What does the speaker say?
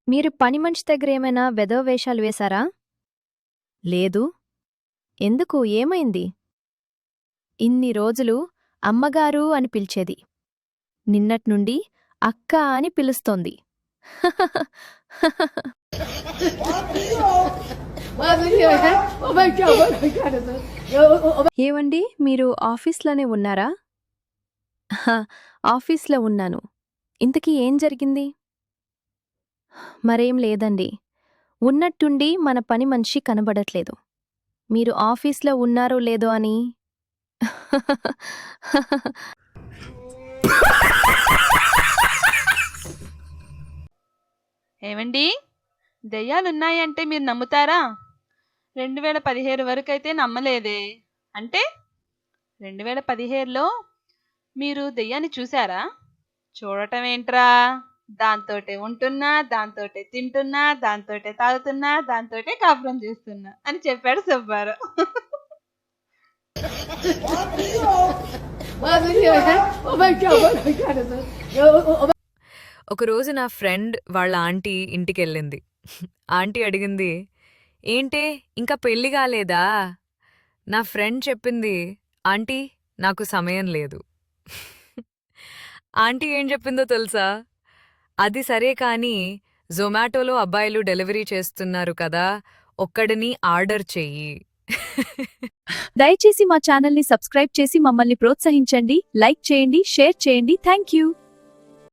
మీరు పని మనిషి దగ్గర ఏమైనా వెధవ వేషాలు వేశారా? లేదు. ఎందుకు ఏమైంది? ఇన్ని రోజులు అమ్మగారు అని పిలిచేది. నిన్నట్నుండి అక్క అని పిలుస్తోంది. ఏవండి, మీరు ఆఫీస్లోనే ఉన్నారా? హా, ఆఫీస్లో ఉన్నాను. ఇంతకీ ఏం జరిగింది? మరేం లేదండి. ఉన్నట్టుండి మన పని మనిషి కనబడట్లేదు. మీరు ఆఫీస్లో ఉన్నారో లేదో అని. ఏవండి, దెయ్యాలున్నాయంటే మీరు నమ్ముతారా? 2017 వరకైతే నమ్మలేదే. అంటే 2017లో మీరు దెయ్యాన్ని చూసారా? చూడటం ఏంట్రా, దాంతోటే ఉంటున్నా, దాంతోటే తింటున్నా, దాంతోటే తాగుతున్నా, దాంతోటే కాపురం చేస్తున్నా అని చెప్పాడు సుబ్బారావు. ఒకరోజు నా ఫ్రెండ్ వాళ్ళ ఆంటీ ఇంటికెళ్ళింది. ఆంటీ అడిగింది, ఏంటే ఇంకా పెళ్లి కాలేదా? నా ఫ్రెండ్ చెప్పింది, ఆంటీ నాకు సమయం లేదు. ఆంటీ ఏం చెప్పిందో తెలుసా? అది సరే కానీ జొమాటోలో అబ్బాయిలు డెలివరీ చేస్తున్నారు కదా, ఒక్కడిని ఆర్డర్ చెయ్యి. దయచేసి మా ఛానల్ని సబ్స్క్రైబ్ చేసి మమ్మల్ని ప్రోత్సహించండి. లైక్ చేయండి, షేర్ చేయండి. Thank you.